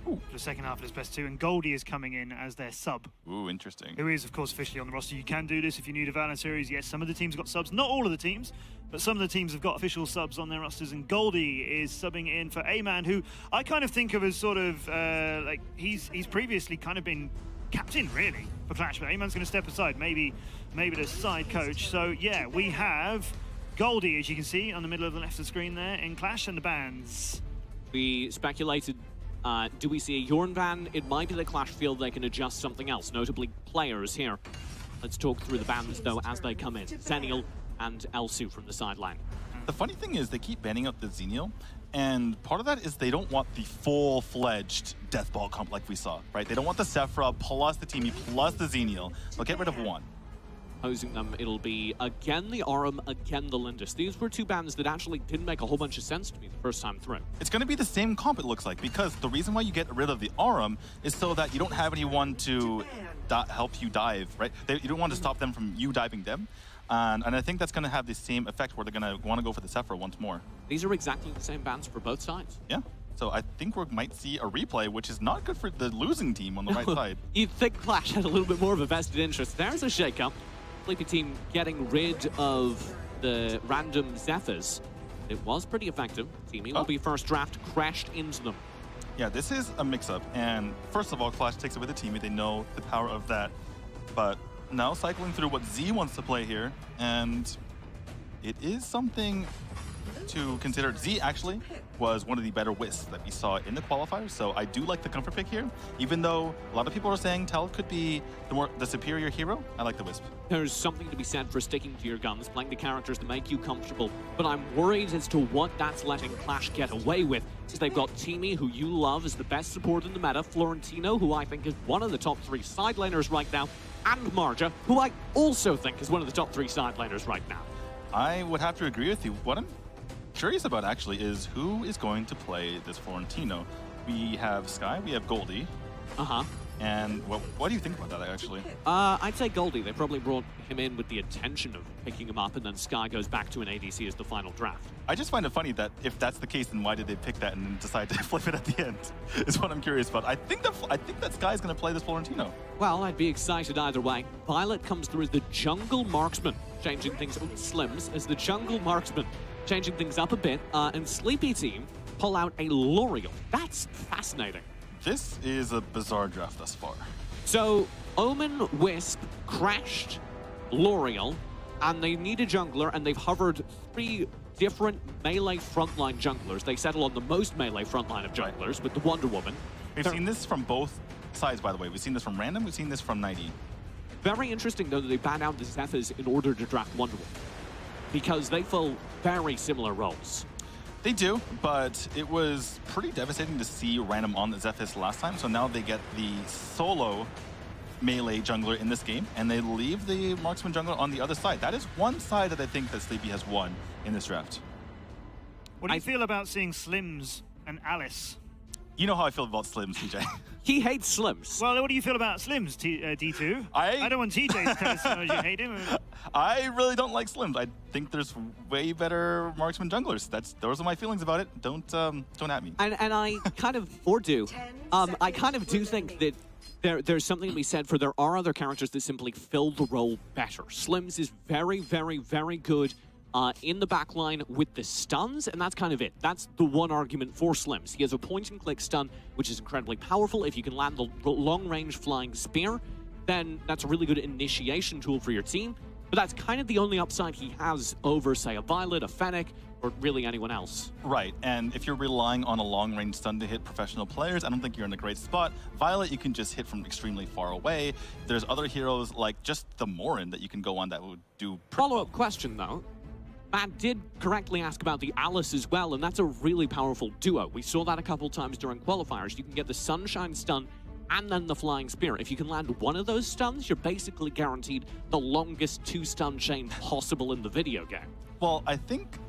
for the second half of this best two, and Goldie is coming in as their sub. Ooh, interesting. Who is, of course, officially on the roster. You can do this if you're new to Valorant series. Yes, some of the teams have got subs. Not all of the teams, but some of the teams have got official subs on their rosters, and Goldie is subbing in for A-Man, who I kind of think of as sort of, like, he's previously kind of been captain, really, for Qlash, but A-Man's going to step aside, maybe the side coach. So, yeah, we have Goldie, as you can see, on the middle of the left of the screen there, in Qlash and the bans. We speculated, do we see a Yorn ban? It might be that Qlash feel they can adjust something else, notably players here. Let's talk through the bans, though, as they come in. Zenial and Elsu from the sideline. The funny thing is they keep banning out the Zenial, and part of that is they don't want the full-fledged Deathball comp like we saw, right? They don't want the Sephra plus the Teamy plus the Zenial. They'll get rid of one. Opposing them, it'll be again the Arum, again the Lindis. These were two bans that actually didn't make a whole bunch of sense to me the first time through. It's going to be the same comp, it looks like, because the reason why you get rid of the Arum is so that you don't have anyone to help you dive, right? You don't want to stop them from you diving them. And I think that's going to have the same effect where they're going to want to go for the Sephra once more. These are exactly the same bans for both sides. Yeah. So I think we might see a replay, which is not good for the losing team on the right side. You'd think Qlash had a little bit more of a vested interest. There's a shake-up. Sleepy team getting rid of the random Zephyrs. It was pretty effective. Teamy will be first draft, crashed into them. Yeah, this is a mix-up. And first of all, Qlash takes it with the Teamy. They know the power of that. But now cycling through what Z wants to play here, and it is something to consider. Z actually was one of the better Wisps that we saw in the qualifiers, so I do like the comfort pick here. Even though a lot of people are saying Tal could be the superior hero, I like the Wisp. There's something to be said for sticking to your guns, playing the characters that make you comfortable, but I'm worried as to what that's letting Qlash get away with. Because they've got Teamy, who you love as the best support in the meta, Florentino, who I think is one of the top 3 side laners right now, and Marja, who I also think is one of the top 3 side laners right now. I would have to agree with you. What I'm curious about actually is who is going to play this Florentino. We have Sky, we have Goldie. And what do you think about that actually? I'd say Goldie. They probably brought him in with the intention of picking him up, and then Sky goes back to an ADC as the final draft. I just find it funny that if that's the case, then why did they pick that and then decide to flip it at the end? Is what I'm curious about. I think that Sky is going to play this Florentino. Well, I'd be excited either way. Violet comes through as the jungle marksman, changing things. Slims as the jungle marksman, changing things up a bit. And Sleepy team pull out a L'Oreal. That's fascinating. This is a bizarre draft thus far. So, Omen, Wisp, crashed L'Oreal, and they need a jungler, and they've hovered 3 different melee frontline junglers. They settle on the most melee frontline of junglers with the Wonder Woman. We've seen this from both sides, by the way. We've seen this from Random, we've seen this from 90. Very interesting, though, that they ban out the Zephyrs in order to draft Wonder Woman, because they fill very similar roles. They do, but it was pretty devastating to see Random on the Zephyrs last time, so now they get the solo melee jungler in this game, and they leave the marksman jungler on the other side. That is one side that I think that Sleepy has won in this draft. What do you feel about seeing Slims and Alice? You know how I feel about Slims, TJ. He hates Slims. Well, what do you feel about Slims, D2? I don't want TJ to tell us how much you hate him. I really don't like Slims. I think there's way better marksman junglers. Those are my feelings about it. Don't at me. And I kind of, or do, I kind of do think that there's something to be said for there are other characters that simply fill the role better. Slims is very, very, very good in the backline with the stuns, and that's kind of it. That's the one argument for Slims. He has a point-and-click stun, which is incredibly powerful. If you can land the long-range flying spear, then that's a really good initiation tool for your team. But that's kind of the only upside he has over, say, a Violet, a Fennec, or really anyone else. Right, and if you're relying on a long-range stun to hit professional players, I don't think you're in a great spot. Violet, you can just hit from extremely far away. There's other heroes like just the Morin that you can go on that would do... Follow-up question, though. Matt did correctly ask about the Alice as well, and that's a really powerful duo. We saw that a couple times during qualifiers. You can get the Sunshine stun and then the Flying Spear. If you can land one of those stuns, you're basically guaranteed the longest 2-stun chain possible in the video game. Well, I think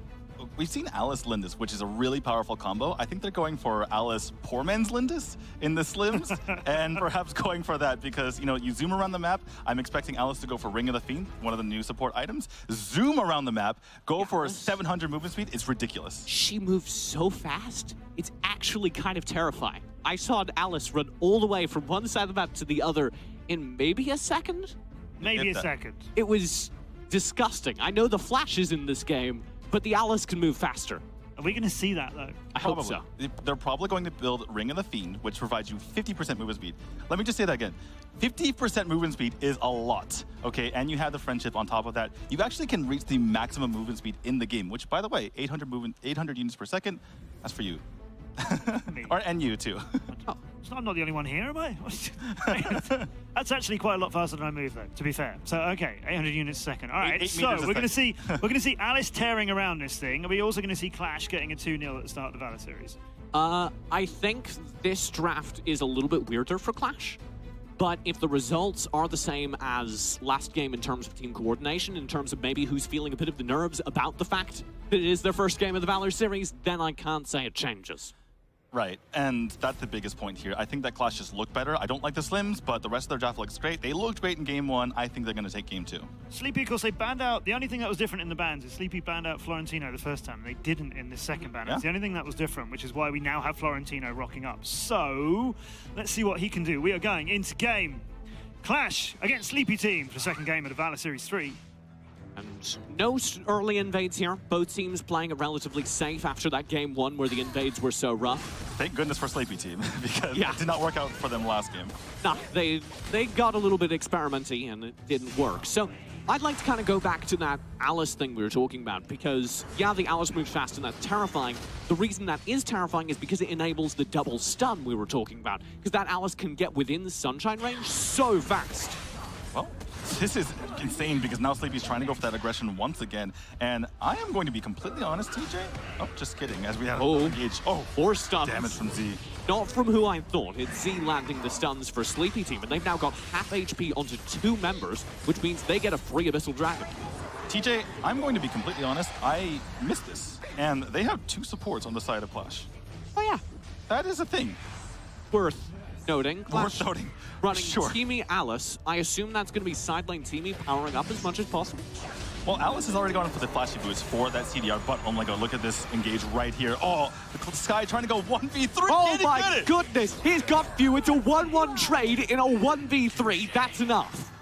we've seen Alice Lindis, which is a really powerful combo. I think they're going for Alice Poor Man's Lindis in the Slims, and perhaps going for that because, you know, you zoom around the map. I'm expecting Alice to go for Ring of the Fiend, one of the new support items. Zoom around the map, go for a 700 movement speed. It's ridiculous. She moves so fast, it's actually kind of terrifying. I saw Alice run all the way from one side of the map to the other in maybe a second? Maybe a second. It was disgusting. I know the Flash is in this game, but the Alice can move faster. Are we going to see that, though? I hope so. They're probably going to build Ring of the Fiend, which provides you 50% movement speed. Let me just say that again. 50% movement speed is a lot, okay? And you have the friendship on top of that. You actually can reach the maximum movement speed in the game, which, by the way, 800 units per second, that's for you. And you, too. Oh, so I'm not the only one here, am I? That's actually quite a lot faster than I move, though, to be fair. So, okay, 800 units a second. All right, so we're going to see Alice tearing around this thing. Are we also going to see Qlash getting a 2-0 at the start of the Valor series? I think this draft is a little bit weirder for Qlash. But if the results are the same as last game in terms of team coordination, in terms of maybe who's feeling a bit of the nerves about the fact that it is their first game of the Valor series, then I can't say it changes. Right, and that's the biggest point here. I think that Qlash just looked better. I don't like the Slims, but the rest of their draft looks great. They looked great in game 1. I think they're going to take game 2. Sleepy, of course, they banned out. The only thing that was different in the bans is Sleepy banned out Florentino the first time. They didn't in the second ban. It's the only thing that was different, which is why we now have Florentino rocking up. So, let's see what he can do. We are going into game. Qlash against Sleepy Team for the second game of the Valor Series 3. And no early invades here. Both teams playing it relatively safe after that game 1 where the invades were so rough. Thank goodness for Sleepy Team, because it did not work out for them last game. Nah, they got a little bit experimenty and it didn't work. So I'd like to kind of go back to that Alice thing we were talking about, because yeah, the Alice moves fast and that's terrifying. The reason that is terrifying is because it enables the double stun we were talking about, because that Alice can get within the sunshine range so fast. Well, this is insane, because now Sleepy's trying to go for that aggression once again. And I am going to be completely honest, TJ. Oh, just kidding, as we have engaged. Oh, 4 stuns. Damage from Z. Not from who I thought. It's Z landing the stuns for Sleepy Team, and they've now got half HP onto 2 members, which means they get a free Abyssal Dragon. TJ, I'm going to be completely honest. I missed this. And they have 2 supports on the side of Qlash. Oh, yeah. That is a thing. Worth noting. Worth noting. Running Teamy Alice. I assume that's going to be side lane Teamy powering up as much as possible. Well, Alice has already gone for the flashy boost for that CDR, but oh my god, look at this engage right here. Oh, the Sky trying to go 1v3. Oh my goodness, he's got you. It's a 1-1 trade in a 1v3. That's enough.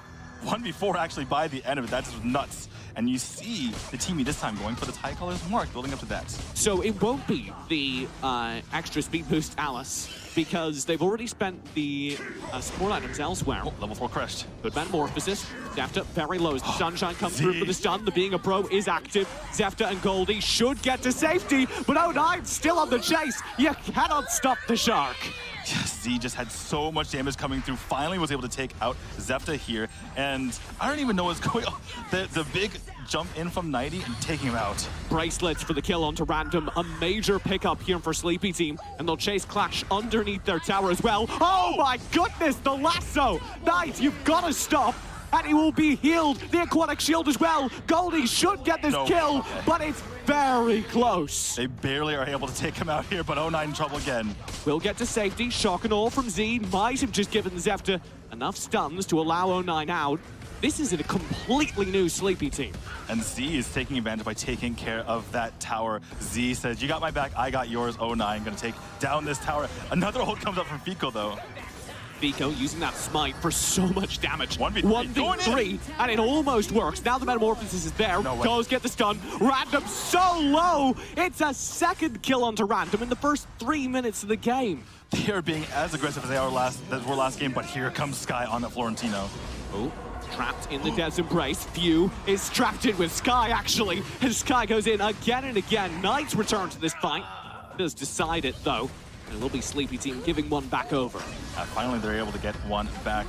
1v4 actually by the end of it. That's just nuts. And you see the Teamy this time going for the Tie Colors mark, building up to that. So it won't be the extra speed boost Alice, because they've already spent the support items elsewhere. Oh, level 4 crashed. Good Metamorphosis. Zefta very low as the Sunshine comes through for the stun. The Being a Pro is active. Zefta and Goldie should get to safety, but O9 still on the chase. You cannot stop the Shark. Z just had so much damage coming through, finally was able to take out Zefta here, and I don't even know what's going on. The big jump in from 90 and taking him out. Bracelets for the kill onto Random, a major pickup here for Sleepy Team, and they'll chase Qlash underneath their tower as well. Oh my goodness, the lasso! Nice, you've got to stop! And he will be healed. The Aquatic Shield as well. Goldie should get this kill, but it's very close. They barely are able to take him out here, but O9 in trouble again. We'll get to safety. Shock and awe from Z. Might have just given Zefta enough stuns to allow O9 out. This is a completely new Sleepy Team. And Z is taking advantage by taking care of that tower. Z says, you got my back, I got yours. O9 gonna take down this tower. Another ult comes up from Fico though. Fico using that smite for so much damage. 1v3, and it almost works. Now the Metamorphosis is there. No way. Goes get the stun. Random so low. It's a second kill onto Random in the first 3 minutes of the game. They are being as aggressive as they were last game, but here comes Sky on the Florentino. Oh, trapped in the Death's Embrace. Few is trapped in with Sky, actually. And Sky goes in again and again. Knights return to this fight. Does decide it, though. It will be Sleepy Team giving one back over. Finally, they're able to get one back.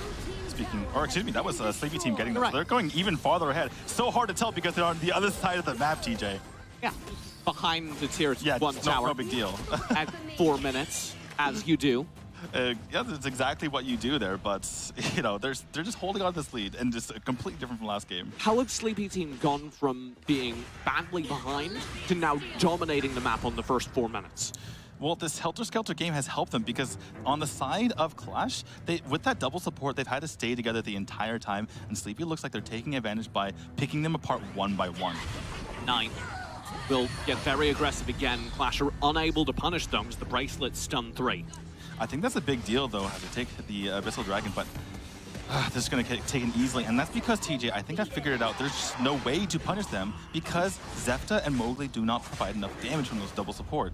Excuse me, that was Sleepy Team getting them. So they're going even farther ahead. So hard to tell because they're on the other side of the map, TJ. Yeah, behind the tier 1 tower. No big deal. At 4 minutes, as you do. Yeah, that's exactly what you do there, but you know, they're just holding on to this lead and just completely different from last game. How have Sleepy Team gone from being badly behind to now dominating the map on the first 4 minutes? Well, this Helter-Skelter game has helped them because on the side of Qlash, with that double support, they've had to stay together the entire time, and Sleepy looks like they're taking advantage by picking them apart one by one. 9 will get very aggressive again. Qlash are unable to punish them as the bracelets stun 3. I think that's a big deal, though, to take the Abyssal Dragon, but this is going to get taken easily, and that's because, TJ, I think I figured it out. There's just no way to punish them because Zefta and Mowgli do not provide enough damage from those double support.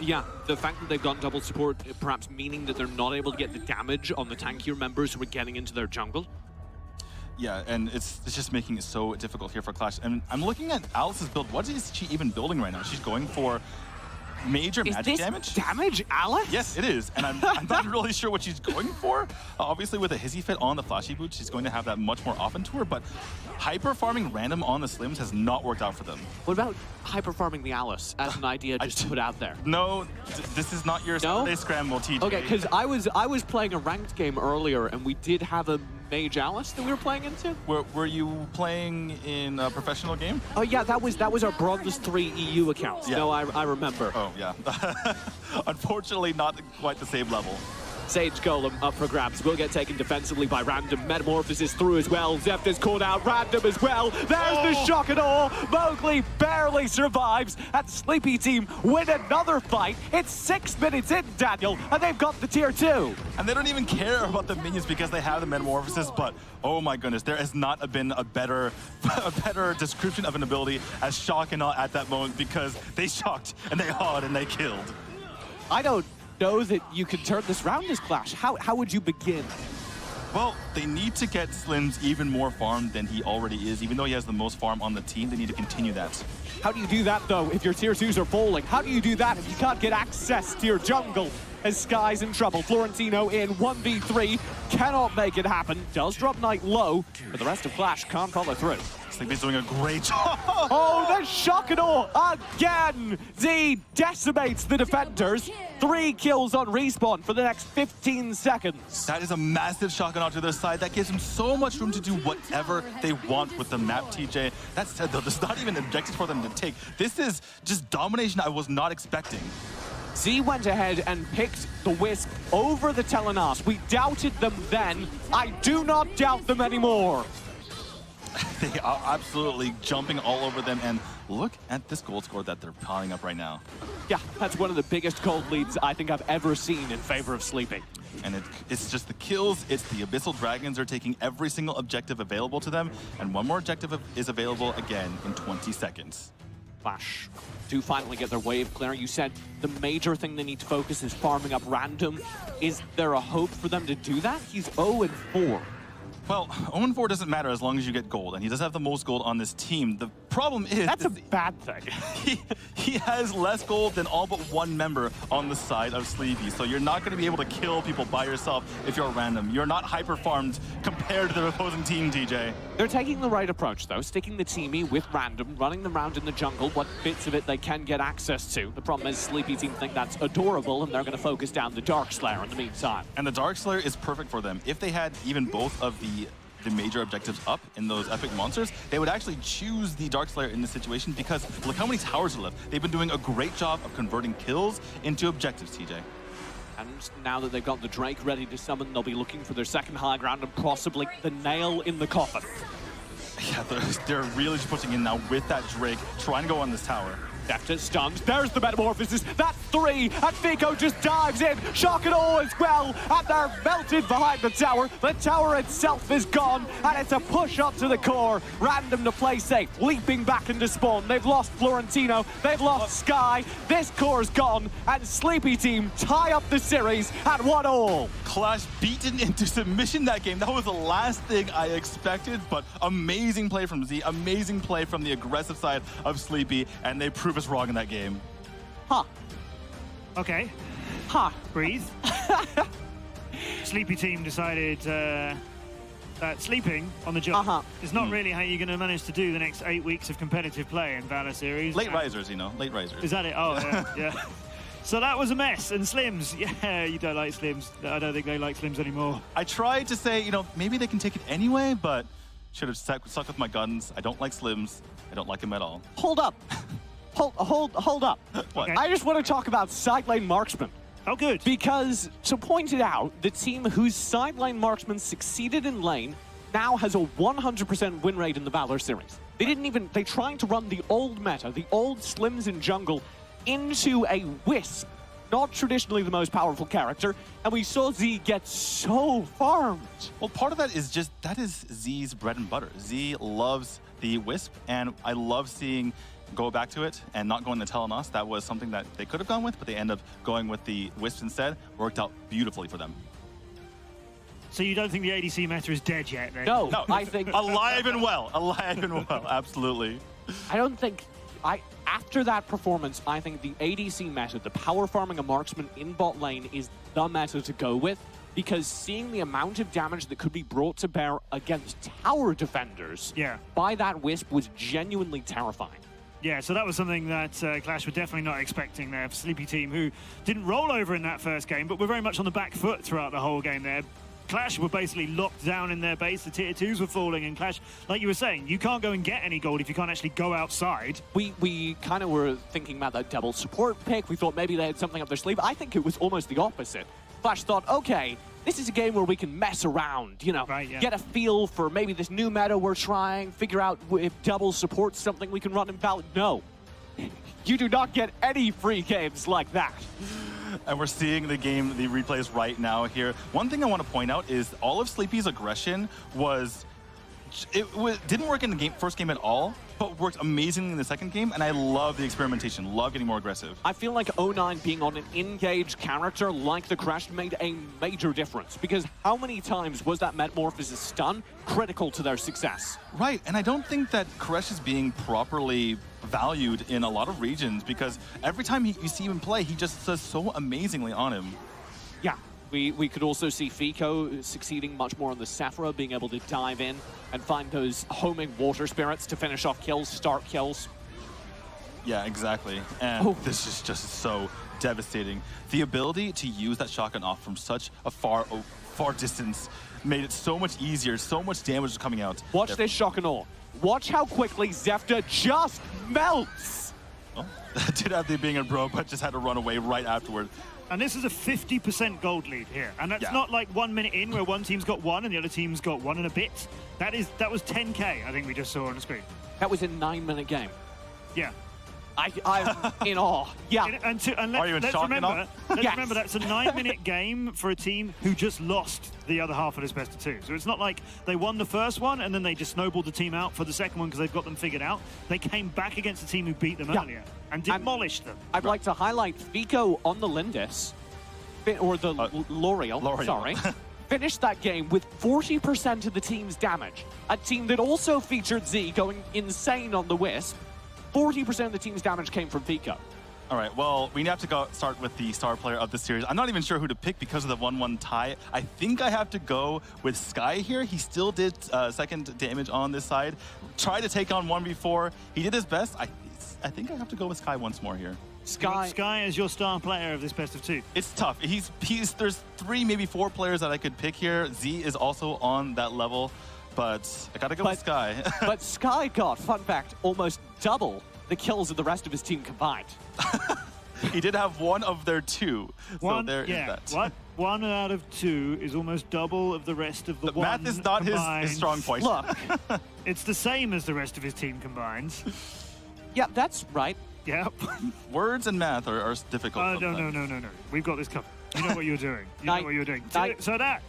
Yeah, the fact that they've got double support perhaps meaning that they're not able to get the damage on the tankier members who are getting into their jungle. Yeah, and it's just making it so difficult here for Qlash. And I'm looking at Alice's build. What is she even building right now? She's going for major magic damage? Damage, Alice? Yes, it is. And I'm not really sure what she's going for. Obviously, with a Hizzy Fit on the Flashy Boot, she's going to have that much more often to her. But hyper farming random on the Slims has not worked out for them. What about hyper farming the Alice as an idea just to put out there? No, this is not your Saturday scramble, TJ. Okay, because I was playing a ranked game earlier, and we did have a Mage Alice that we were playing into. Were you playing in a professional game? Oh yeah, that was our Bronze 3 EU accounts. Yeah. No, I remember. Oh yeah. Unfortunately, not quite the same level. Sage Golem up for grabs. Will get taken defensively by Random. Metamorphosis through as well. Zefta's caught out. Random as well. There's the shock and awe. Mowgli barely survives. And Sleepy Team win another fight. It's 6 minutes in, Daniel, and they've got the tier 2. And they don't even care about the minions because they have the Metamorphosis, but oh my goodness, there has not been a better description of an ability as shock and awe at that moment because they shocked and they awed and they killed. I don't know that you can turn this round as Qlash. How would you begin? Well, they need to get Slims even more farm than he already is. Even though he has the most farm on the team, they need to continue that. How do you do that, though, if your tier 2s are falling? How do you do that if you can't get access to your jungle? As Sky's in trouble. Florentino in 1v3, cannot make it happen. Does drop Knight low, but the rest of Qlash can't follow through. Sleepy's doing a great job. Oh, the shock and awe again! Z decimates the defenders. 3 kills on respawn for the next 15 seconds. That is a massive shock and awe to their side. That gives them so much room to do whatever they want with the map, TJ. That said, though, there's not even objectives for them to take. This is just domination I was not expecting. Z went ahead and picked the Wisp over the Telenas. We doubted them then. I do not doubt them anymore. They are absolutely jumping all over them, and look at this gold score that they're piling up right now. Yeah, that's one of the biggest gold leads I think I've ever seen in favor of Sleepy. And it's just the kills, it's the Abyssal Dragons are taking every single objective available to them, and one more objective is available again in 20 seconds. Qlash do finally get their wave clear. You said the major thing they need to focus is farming up Random. Is there a hope for them to do that? He's 0-4. Well, 0-4 doesn't matter as long as you get gold, and he does have the most gold on this team. The problem is... That's a bad thing. He has less gold than all but one member on the side of Sleepy, so you're not going to be able to kill people by yourself if you're Random. You're not hyper-farmed compared to the opposing team, TJ. They're taking the right approach, though, sticking the teamie with Random, running them around in the jungle, what bits of it they can get access to. The problem is Sleepy Team think that's adorable, and they're going to focus down the Darkslayer in the meantime. And the Darkslayer is perfect for them. If they had even both of the major objectives up in those epic monsters, they would actually choose the Darkslayer in this situation because look how many towers are left. They've been doing a great job of converting kills into objectives, TJ. And now that they've got the Drake ready to summon, they'll be looking for their second high ground and possibly the nail in the coffin. Yeah, they're really just pushing in now with that Drake, trying to go on this tower. Zefta stunned. There's the Metamorphosis. That's 3. And Fico just dives in. Shock and awe as well. And they're melted behind the tower. The tower itself is gone. And it's a push up to the core. Random to play safe. Leaping back into spawn. They've lost Florentino. They've lost Sky. This core's gone. And Sleepy Team tie up the series at 1-1. Qlash beaten into submission that game. That was the last thing I expected. But amazing play from Z. Amazing play from the aggressive side of Sleepy. And they prove us wrong in that game. Huh. Okay. Huh. Breathe. Sleepy Team decided that sleeping on the job is not really how you're going to manage to do the next 8 weeks of competitive play in Valor series. Late risers, you know, late risers. Is that it? Oh, yeah. Yeah. So that was a mess. And Slims, yeah, you don't like Slims. I don't think they like Slims anymore. I tried to say, you know, maybe they can take it anyway, but should have stuck with my guns. I don't like Slims. I don't like him at all. Hold up. Hold up. What? I just want to talk about side lane marksman. Oh, good. Because, to point it out, the team whose side lane marksman succeeded in lane now has a 100% win rate in the Valor series. They tried to run the old meta, the old Slims in jungle, into a Wisp, not traditionally the most powerful character, and we saw Z get so farmed. Well, part of that is just, that is Z's bread and butter. Z loves the Wisp, and I love seeing go back to it and not going to Telenos. That was something that they could have gone with, but they end up going with the Wisp instead. Worked out beautifully for them. So you don't think the ADC meta is dead yet, then? No, I think... Alive and well. Alive and well, absolutely. I don't think... After that performance, I think the ADC meta, the power farming a marksman in bot lane, is the meta to go with, because seeing the amount of damage that could be brought to bear against tower defenders by that Wisp was genuinely terrifying. Yeah, so that was something that Qlash were definitely not expecting there. Sleepy team, who didn't roll over in that first game, but were very much on the back foot throughout the whole game there. Qlash were basically locked down in their base. The tier 2s were falling, and Qlash, like you were saying, you can't go and get any gold if you can't actually go outside. We kind of were thinking about that double support pick. We thought maybe they had something up their sleeve. I think it was almost the opposite. Qlash thought, okay, this is a game where we can mess around, you know, get a feel for maybe this new meta we're trying, figure out if double support's something we can run in Vale. No, you do not get any free games like that. And we're seeing the game, the replays right now here. One thing I want to point out is all of Sleepy's aggression didn't work in the first game at all, but worked amazingly in the second game, and I love the experimentation, love getting more aggressive. I feel like 09 being on an engaged character like the Qlash made a major difference, because how many times was that Metamorphosis stun critical to their success? Right, and I don't think that Qlash is being properly valued in a lot of regions, because every time you see him play, he just does so amazingly on him. Yeah. We could also see Fico succeeding much more on the Sephora, being able to dive in and find those homing water spirits to finish off kills, start kills. Yeah, exactly. And this is just so devastating. The ability to use that shotgun off from such a far distance made it so much easier, so much damage was coming out. Watch this shotgun off. Watch how quickly Zefta just melts. Well, did have the being a bro, but just had to run away right afterward. And this is a 50% gold lead here. And that's not like 1 minute in where one team's got 1 and the other team's got 1 and a bit. That was 10K, I think we just saw on the screen. That was a 9-minute game. Yeah. I'm in awe. Yeah. Let's remember that's a 9-minute game for a team who just lost the other half of this best of 2. So it's not like they won the first one and then they just snowballed the team out for the second one because they've got them figured out. They came back against a team who beat them earlier and demolished them. I'd like to highlight Fico on the Lindis, or the L'Oreal, sorry. Finished that game with 40% of the team's damage. A team that also featured Z going insane on the Wisp. 40% of the team's damage came from Fico. All right, well, we have to start with the star player of the series. I'm not even sure who to pick because of the 1-1 tie. I think I have to go with Sky here. He still did second damage on this side. Tried to take on 1v4. He did his best. I think I have to go with Sky once more here. Sky is your star player of this best of 2. It's tough. There's 3, maybe 4 players that I could pick here. Z is also on that level. But I gotta go with Sky. But Sky got, fun fact, almost double the kills of the rest of his team combined. He did have 1 of their 2. So there is that. What? 1 out of 2 is almost double of the rest of the 1 math is not his strong point. Look, it's the same as the rest of his team combined. Yeah, that's right. Yep. Words and math are difficult. No. We've got this covered. You know what you're doing. You know what you're doing. So that